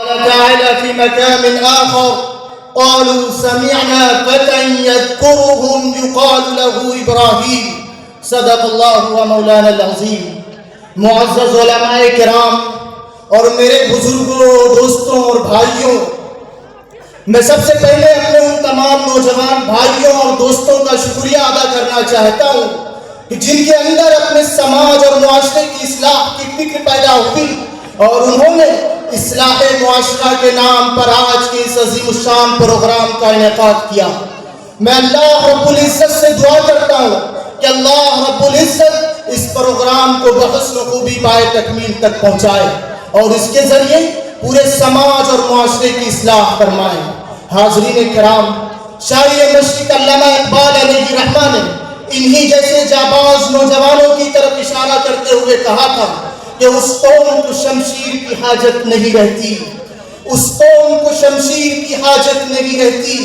تعالى في مكان آخر قالوا سمعنا فتى يذكرهم يقال له إبراهيم صدق اللہ و مولانا العظیم. معزز علماء کرام اور میرے بزرگوں، دوستوں اور بھائیوں، میں سب سے پہلے اپنے ان تمام نوجوان بھائیوں اور دوستوں کا شکریہ ادا کرنا چاہتا ہوں کہ جن کے اندر اپنے سماج اور معاشرے کی اصلاح کی فکر پیدا ہوئی اور انہوں نے اصلاح معاشرہ کے نام پر آج کے اس عظیم الشان پروگرام کا انعقاد کیا. میں اللہ رب العزت سے دعا کرتا ہوں کہ اللہ رب العزت اس پروگرام کو بحسن خوبی پائے تکمیل تک پہنچائے اور اس کے ذریعے پورے سماج اور معاشرے کی اصلاح فرمائے. حاضرین کرام، شاعر مشرق علامہ اقبال علیہ رحمہ نے انہی جیسے جاباز نوجوانوں کی طرف اشارہ کرتے ہوئے کہا تھا کہ اس قوم کو شمشیر کی حاجت نہیں رہتی، اس قوم کو شمشیر کی حاجت نہیں رہتی،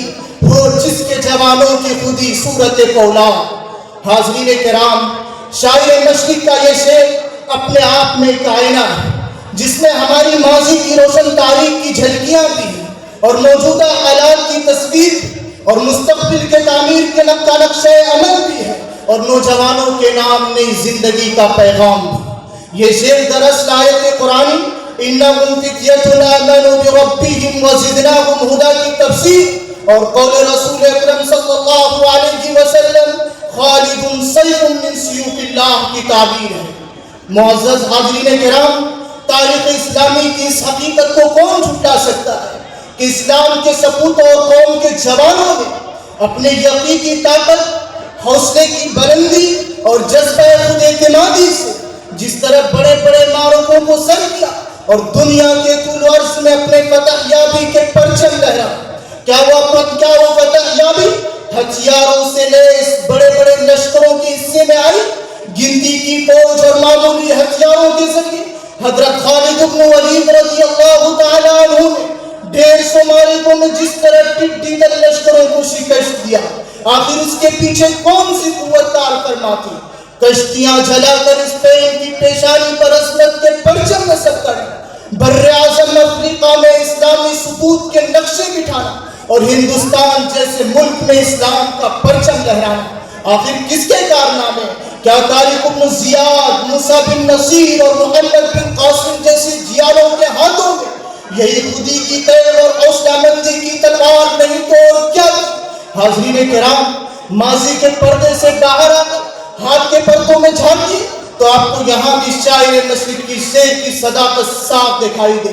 وہ جس کے جوانوں کی خودی صورت کولا. حاضرین کرام، شاعر مشرق کا یہ شعر اپنے آپ میں ایک آئینہ ہے جس میں ہماری ماضی کی روشن تاریخ کی جھلکیاں بھی ہیں اور موجودہ حالات کی تصویر اور مستقبل کے تعمیر کے نقشہ عمل بھی ہے اور نوجوانوں کے نام نئی زندگی کا پیغام بھی. یہ شعر دراصل آیت قرآنی انہم فتیۃ آمنوا بربہم وزدناہم ھدی کی تفسیر اور قول رسول اکرم صلی اللہ علیہ وسلم خالد سیف من سیوف اللہ کی تعبیر ہے. معزز حاضرین کرام، تاریخ اسلامی کی اس حقیقت کو کون جھٹلا سکتا ہے کہ اسلام کے سپوتوں اور قوم کے جوانوں نے اپنے یقین کی طاقت، حوصلے کی بلندی اور جذبہ خود اعتمادی سے جس طرح بڑے بڑے معرکوں کو سر کیا اور دنیا کے طول و عرض میں اپنے فتح یابی کے پرچم لہرا. کیا وہ فتح یابی ہتھیاروں سے لیس بڑے بڑے لشکروں کے حصے میں آئی؟ گنتی کی فوج اور معمولی ہتھیاروں کے ذریعے حضرت خالد بن ولید رضی اللہ تعالیٰ عنہ نے 150 معرکوں میں جس طرح ٹڈی دل لشکروں کو شکست دیا، آخر اس کے پیچھے کون سی قوت کار فرما تھی؟ کشتیاں جلا کر اسپین کی پیشانی پر عظمت کے پرچم نصب کرنا، بر اعظم افریقہ میں اسلامی ثبوت کے نقشے بٹھانا اور ہندوستان جیسے ملک میں اسلام کا پرچم لہرانا، آخر کس کے کارنامے؟ کیا طارق بن زیاد، موسیٰ بن نصیر اور محمد بن قاسم جیسی جیالوں کے ہاتھوں میں یہی خودی کی تیر اور حوصلہ مندی کی تلوار نہیں تو اور کیا؟ حاضرین کرام، ماضی کے پردے سے باہر آ کر ہاتھ کے پردوں میں جھانکیے تو آپ کو یہاں بھی شاعر مشرق کی شعر کی صداقت صاف دکھائی دے.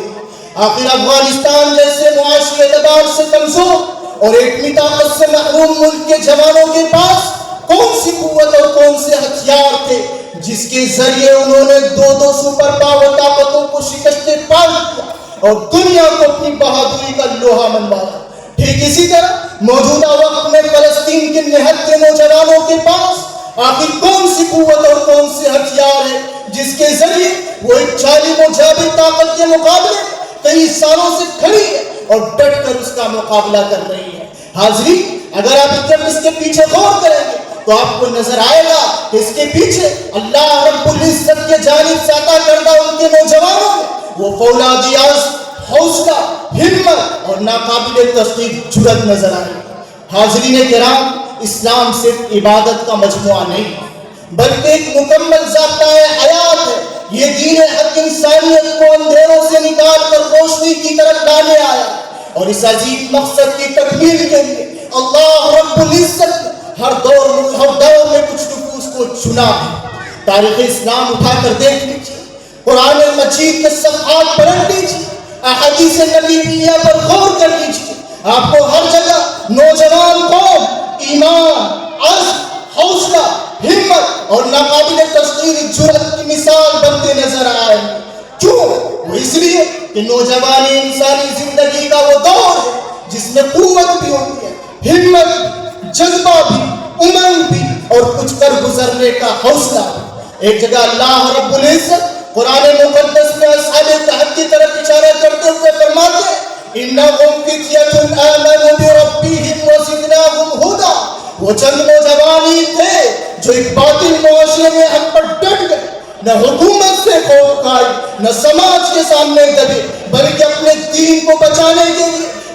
آخر افغانستان جیسے معاشی اعتبار سے کمزور اور ایٹمی طاقت سے محروم ملک کے جوانوں کے پاس کون سی قوت اور کون سے ہتھیار تھے جس کے ذریعے انہوں نے دو سپر پاور طاقتوں کو شکست پا دیا اور دنیا کو اپنی بہادری کا لوہا منوایا. ٹھیک اسی طرح موجودہ وقت میں فلسطین کے نہتے نوجوانوں کے پاس آخر کون سی قوت اور کون سے ہتھیار ہے جس کے ذریعے وہ ایک جالم و جابر طاقت کے مقابلے کئی سالوں سے کھڑی ہے اور ڈٹ کر اس کا مقابلہ کر رہی ہے. حاضرین، اگر آپ اس کے پیچھے غور کریں گے تو آپ کو نظر آئے گا کہ اس کے پیچھے اللہ رب العزت کے جانب سے عطا کردہ ان کے نوجوانوں میں وہ فولادی عزم، حوصلہ، ہمت اور ناقابل تصدیق جرأت نظر آئے گی. حاضرین کرام، اسلام صرف عبادت کا مجموعہ نہیں بلکہ ایک مکمل ضابطۂ حیات ہے. یہ دین حق انسانیت کو اندھیروں سے نکال کر روشنی کی طرف لانے آیا اور اس عظیم مقصد کی تکمیل کے لیے اللہ رب العزت نے ہر دور میں کچھ نفوس کو چنا ہے. تاریخ اسلام اٹھا کر دیکھ لیجیے، قرآن مجید کے صفحات پلٹ لیجیے، احادیث نبویہ پر غور کر لیجیے، آپ کو ہر جگہ نوجوان قوم ایمان، عزم، حوصلہ، ہمت اور ناقابل تصدیق جرأت کی مثال بنتے نظر آئے. کیوں؟ وہ اس لیے کہ نوجوانی انسانی زندگی کا وہ دور ہے جس میں قوت بھی ہوتی ہے، ہمت، جذبہ بھی، امنگ بھی اور کچھ کر گزرنے کا حوصلہ بھی. ایک جگہ اللہ رب العزت قرآن مقدس میں اصحاب کہف کی طرف اشارہ کرتے ہوئے فرماتے ہیں انہم فتیۃ آمنوا بربہم وزدناہم ھدی. وہ چند نوجوان تھے جو ایک باطل معاشرے میں ہم پر ڈٹ گئے، نہ حکومت سے خوف کھائی، نہ سماج کے سامنے دبے، بلکہ اپنے دین کو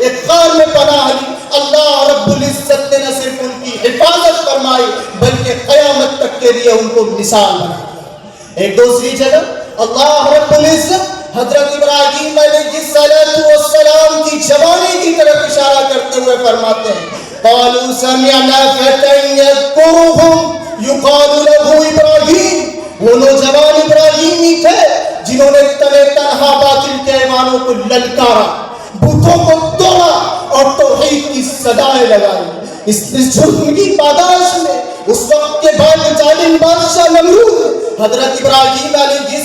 ایک غار میں پناہ لی، اللہ رب العزت نے نہ صرف ان کی حفاظت فرمائی بلکہ قیامت تک کے لیے ان کو مثال بنا دیا۔ ایک دوسری جگہ اللہ رب العزت حضرت ابراہیم علیہ السلام کی جوانی کی طرف اشارہ کرتے ہوئے فرماتے ہیں قالوا سمعنا فتى يذكرهم يقال له ابراہیم، وہ نوجوان ابراہیمی تھے جنہوں نے تنے تنہا باطل کے ایوانوں کو للکارا، بتوں کو توڑا اور توحید کی صدائیں لگائی۔ اس جرم کی پاداش میں اس وقت کے بعد ظالم بادشاہ نمرود حضرت ابراہیم علیہ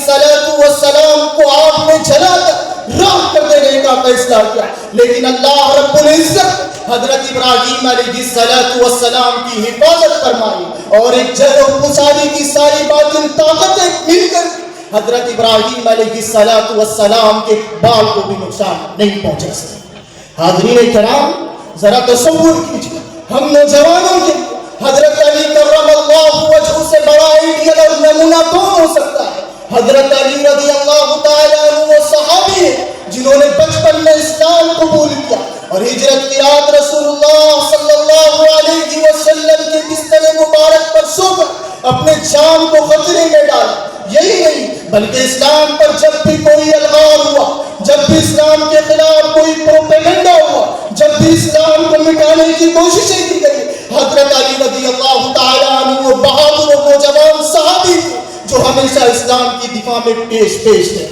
السلام کو آگ میں جلا کر راکھ کر دینے کا فیصلہ کیا، لیکن اللہ رب العزت حضرت ابراہیم علیہ السلام کی حفاظت فرمائی اور ایک جگہ کو ساری کی ساری باطل طاقتیں مل کر حضرت ابراہیم علیہ السلام کے بال کو بھی نقصان نہیں پہنچا سکے۔ حاضرین کرام، ذرا تصور کیجیے ہم نوجوانوں کے حضرت علی کرم اللہ وجہہ سے بڑا آئیڈیل اور نمونہ کون ہو سکتا ہے؟ حضرت علی رضی اللہ تعالیٰ عنہ وہ صحابی ہیں جنہوں نے بچپن میں اسلام قبول کیا اور ہجرت کی رات رسول اللہ صلی اللہ علیہ وسلم کے بستر مبارک پر سو کر اپنے جان کو خطرے میں ڈالا۔ یہی نہیں بلکہ اسلام پر جب بھی کوئی الغام ہوا، جب بھی اسلام کے خلاف کوئی پروپیگنڈا ہوا، جب بھی اسلام کو مٹانے کی کوششیں کی گئی، حضرت علی رضی اللہ تعالیٰ عنہ وہ بہادر و نوجوان صحابی تھے جو ہمیشہ اسلام کی دفاع میں پیش تھے۔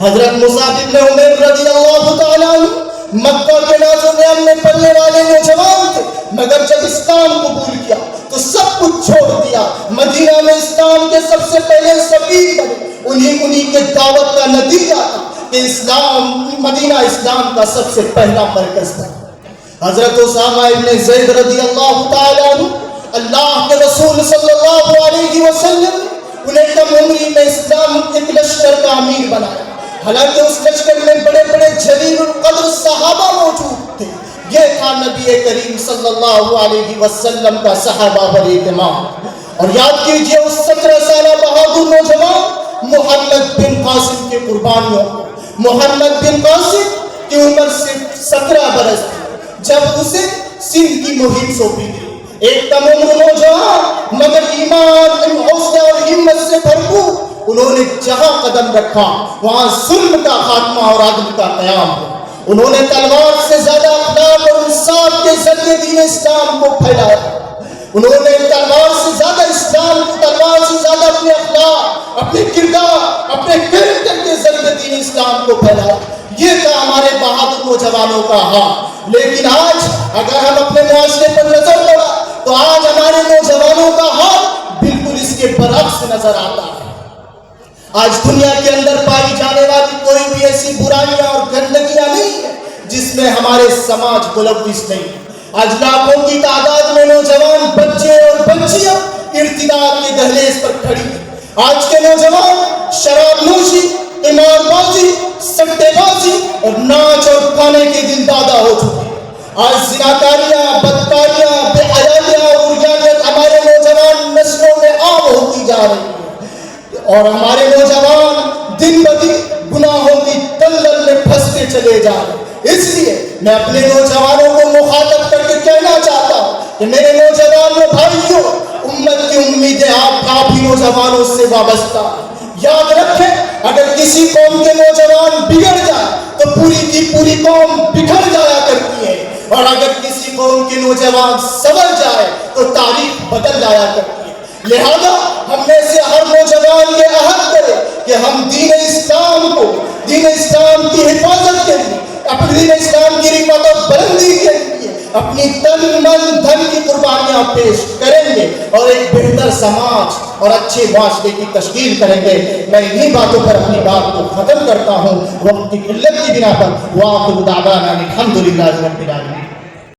حضرت مصعب بن عمیر رضی اللہ تعالیٰ عنہ مکہ کے ناز و نعم میں پلنے والے نوجوان تھے، مگر جب اسلام قبول کیا تو سب کچھ چھوڑ دیا، مدینہ میں اسلام کے سب سے پہلے سفیر بنے۔ انہی کے دعوت کا نتیجہ تھا کہ مدینہ اسلام کا سب سے پہلا مرکز تھا۔ حضرت اسامہ ابن زید رضی اللہ تعالیٰ عنہ، اللہ کے رسول صلی اللہ علیہ وسلم نے انہیں کم عمری میں اسلام کے لشکر کا امیر بنایا، حالانکہ اس لشکر میں بڑے بڑے جلیل القدر صحابہ موجود تھے۔ یہ تھا نبی کریم صلی اللہ علیہ وسلم کا صحابہ پر اعتماد۔ اور یاد کیجئے اس 17 سالہ بہادر نوجوان محمد بن قاسم کی قربانیوں کو۔ محمد بن قاسم کی عمر صرف 17 برس تھی جب اسے سندھ کی مہم سونپی گئی۔ ایک کم عمر نوجوان مگر ایمان، حوصلہ اور ہمت سے بھرپور، انہوں نے جہاں قدم رکھا وہاں ظلم کا خاتمہ اور عدل کا قیام ہوا۔ انہوں نے تلوار سے زیادہ اخلاق اور انصاف کے ذریعے دین اسلام کو پھیلایا۔ انہوں نے تلوار سے زیادہ اسلام کو، تلوار سے زیادہ اپنے اخلاق، اپنے کردار، اپنے کریکٹر کے ذریعے دین اسلام کو پھیلایا۔ یہ تھا ہمارے بہادر نوجوانوں کا حال۔ لیکن آج اگر ہم اپنے معاشرے پر نظر ڈالیں تو آج ہمارے نوجوانوں کا حال بالکل اس کے برعکس نظر آتا ہے۔ آج دنیا کے اندر پائی جانے والی کوئی بھی ایسی برائیاں اور گندگیاں نہیں ہیں جس میں ہمارے سماج ملوث نہیں۔ آج لاکھوں کی تعداد میں نوجوان بچے اور بچیاں ارتداد کے دہلیز پر کھڑی ہیں۔ آج کے نوجوان شراب نوشی، قمار بازی، سٹے بازی اور ناچ اور کھانے کے دل دادا ہو چکے ہیں۔ آج زناکاریاں، بدکاریاں، بے حیائیاں اور عریانیت ہمارے نوجوان نسلوں میں عام ہوتی جا رہی ہے اور ہمارے نوجوان دن بدن گناہوں کی دلدل میں پھنستے چلے جا رہے ہیں۔ اس لیے میں اپنے نوجوانوں کو مخاطب کر کے کہنا چاہتا ہوں کہ میرے نوجوان بھائیوں، امت کی امیدیں آپ ہی نوجوانوں سے وابستہ ہیں۔ یاد رکھیں اگر کسی قوم کے نوجوان بگڑ جائے تو پوری کی پوری قوم بکھر جایا کرتی ہے، اور اگر کسی قوم کے نوجوان سنور جائے تو تاریخ بدل جایا کرتی ہے۔ لہذا ہم میں سے ہر نوجوان یہ عہد کرے کہ ہم دین اسلام کو، دین اسلام کی حفاظت کے لیے، اپنے دین اسلام کی رفعت و بلندی کے لیے اپنی تن من دھن کی قربانیاں پیش کریں گے اور ایک بہتر سماج اور اچھے معاشرے کی تشکیل کریں گے۔ میں انہی باتوں پر اپنی بات کو ختم کرتا ہوں وقت کی قلت کی بنا پر۔ وآخر دعوانا الحمدللہ رب العالمین۔